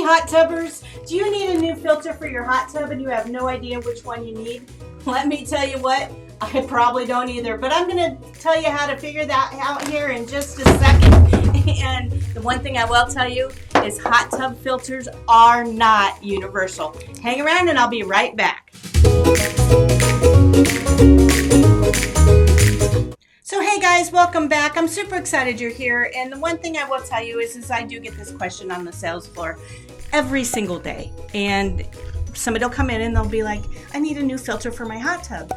hot tubbers, do you need a new filter for your hot tub and you have no idea which one you need? Let me tell you what, I probably don't either, but I'm going to tell you how to figure that out here in just a second. And the one thing I will tell you is hot tub filters are not universal. Hang around and I'll be right back. So hey guys, welcome back. I'm super excited you're here. And the one thing I will tell you is I do get this question on the sales floor every single day. And somebody will come in and they'll be like, I need a new filter for my hot tub.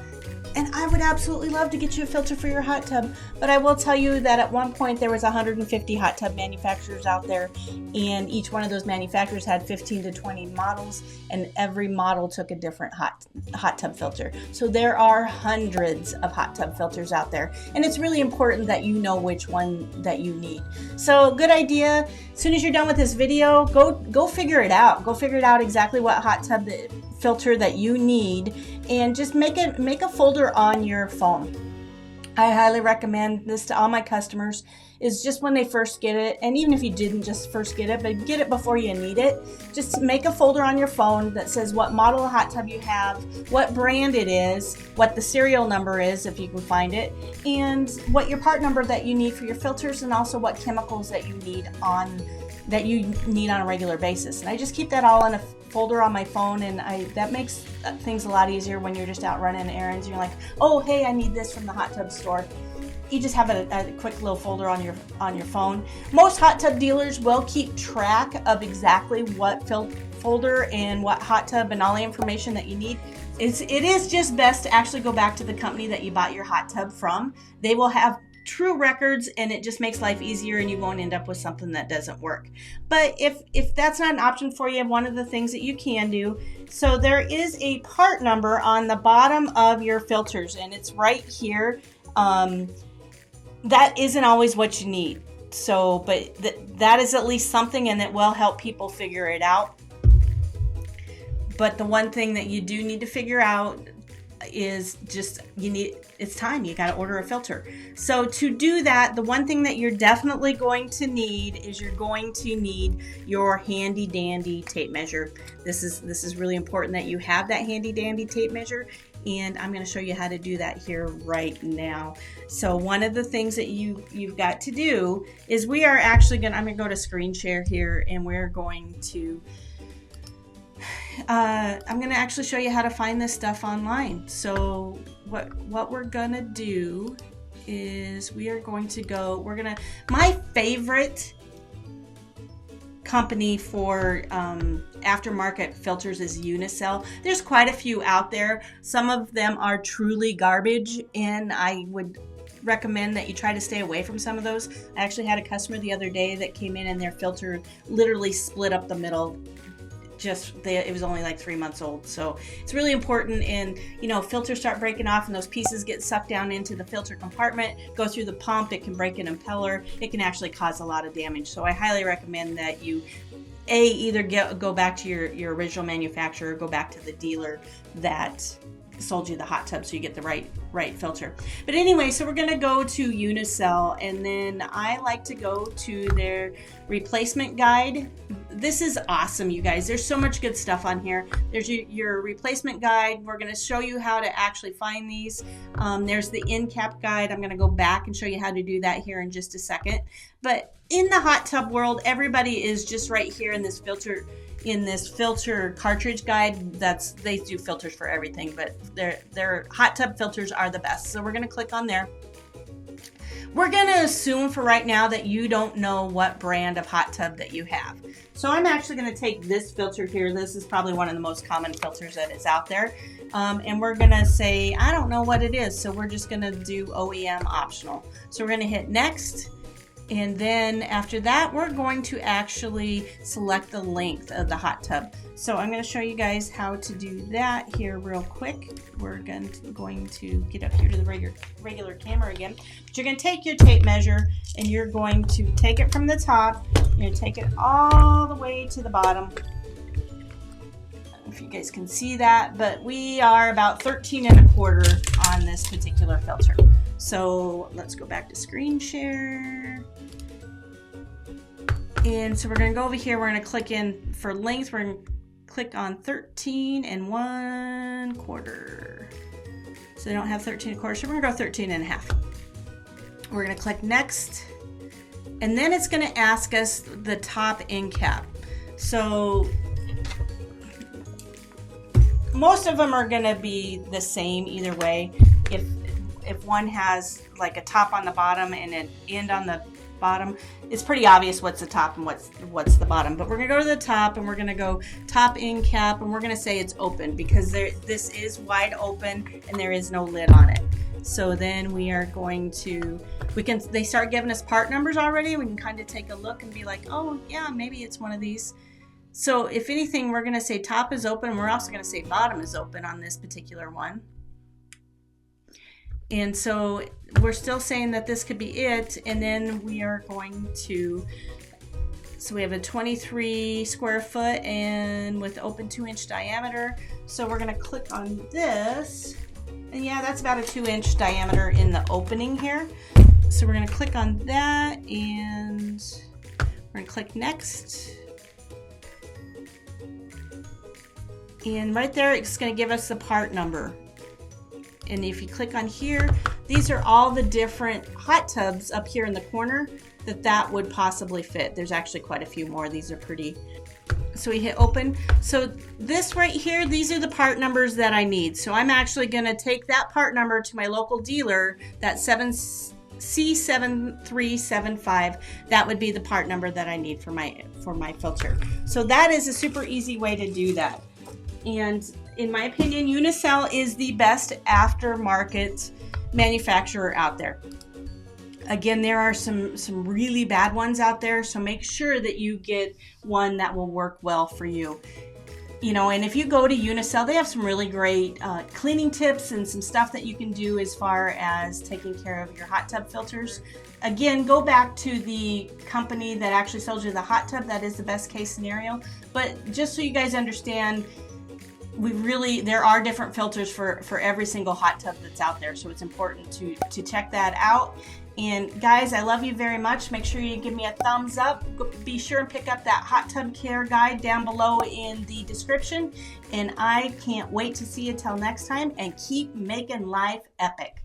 And I would absolutely love to get you a filter for your hot tub. But I will tell you that at one point there was 150 hot tub manufacturers out there. And each one of those manufacturers had 15 to 20 models. And every model took a different hot tub filter. So there are hundreds of hot tub filters out there. And it's really important that you know which one that you need. So good idea. As soon as you're done with this video, go figure it out. Go figure it out exactly what hot tub filter that you need, and just make a folder on your phone. I highly recommend this to all my customers, is just when they first get it, and even if you didn't just first get it, but get it before you need it, just make a folder on your phone that says what model of hot tub you have, what brand it is, what the serial number is if you can find it, and what your part number that you need for your filters, and also what chemicals that you need on a regular basis. And I just keep that all in a folder on my phone, and that makes things a lot easier when you're just out running errands. You're like, oh hey, I need this from the hot tub store. You just have a quick little folder on your phone. Most hot tub dealers will keep track of exactly what folder and what hot tub and all the information that you need. It is just best to actually go back to the company that you bought your hot tub from. They will have true records, and it just makes life easier, and you won't end up with something that doesn't work. But if that's not an option for you, one of the things that you can do, so there is a part number on the bottom of your filters, and it's right here. That isn't always what you need, so but that is at least something, and it will help people figure it out. But the one thing that you do need to figure out is just it's time. You got to order a filter. So to do that, the one thing that you're definitely going to need is you're going to need your handy dandy tape measure. This is really important that you have that handy dandy tape measure, and I'm going to show you how to do that here right now. So one of the things that you've got to do is I'm going to go to screen share here, and we're going to I'm going to actually show you how to find this stuff online. So what we're going to do is my favorite company for aftermarket filters is Unicel. There's quite a few out there. Some of them are truly garbage, and I would recommend that you try to stay away from some of those. I actually had a customer the other day that came in and their filter literally split up the middle. It was only like 3 months old. So it's really important, and filters start breaking off and those pieces get sucked down into the filter compartment, go through the pump, it can break an impeller, it can actually cause a lot of damage. So I highly recommend that you either go back to your original manufacturer or go back to the dealer that sold you the hot tub so you get the right filter. But anyway, so we're going to go to Unicel, and then I like to go to their replacement guide. This is awesome, you guys. There's so much good stuff on here. There's your replacement guide. We're going to show you how to actually find these. There's the end cap guide. I'm going to go back and show you how to do that here in just a second. But in the hot tub world, everybody is just right here in this filter cartridge guide. They do filters for everything, but their hot tub filters are the best. So we're going to click on there. We're going to assume for right now that you don't know what brand of hot tub that you have. So I'm actually going to take this filter here. This is probably one of the most common filters that is out there. And we're going to say, I don't know what it is. So we're just going to do OEM optional. So we're going to hit next. And then after that, we're going to actually select the length of the hot tub. So I'm going to show you guys how to do that here real quick. We're going to get up here to the regular camera again. But you're going to take your tape measure, and you're going to take it from the top. You're going to take it all the way to the bottom. I don't know if you guys can see that, but we are about 13 1/4 on this particular filter. So let's go back to screen share. And so we're going to go over here. We're going to click in for length. We're going to click on 13 1/4. So they don't have 13 1/4. So we're going to go 13 1/2. We're going to click next. And then it's going to ask us the top end cap. So most of them are going to be the same either way. If one has like a top on the bottom and an end on the bottom, it's pretty obvious what's the top and what's the bottom. But we're going to go to the top and we're going to go top end cap, and we're going to say it's open because this is wide open and there is no lid on it. So then we are going to, they start giving us part numbers already. We can kind of take a look and be like, oh yeah, maybe it's one of these. So if anything, we're going to say top is open. We're also going to say bottom is open on this particular one. And so we're still saying that this could be it. And then we are going to, so we have a 23 square foot and with open 2-inch diameter. So we're going to click on this. And yeah, that's about a 2-inch diameter in the opening here. So we're going to click on that and we're going to click next. And right there, it's going to give us the part number. And if you click on here, these are all the different hot tubs up here in the corner that would possibly fit. There's actually quite a few more. These are pretty. So we hit open. So this right here, these are the part numbers that I need. So I'm actually going to take that part number to my local dealer, that C7375. That would be the part number that I need for my filter. So that is a super easy way to do that. And in my opinion, Unicel is the best aftermarket manufacturer out there. Again, there are some really bad ones out there, so make sure that you get one that will work well for you. You know, and if you go to Unicel, they have some really great cleaning tips and some stuff that you can do as far as taking care of your hot tub filters. Again, go back to the company that actually sold you the hot tub. That is the best case scenario. But just so you guys understand, there are different filters for every single hot tub that's out there, so it's important to check that out. And guys, I love you very much. Make sure you give me a thumbs up. Be sure and pick up that hot tub care guide down below in the description. And I can't wait to see you till next time, and keep making life epic.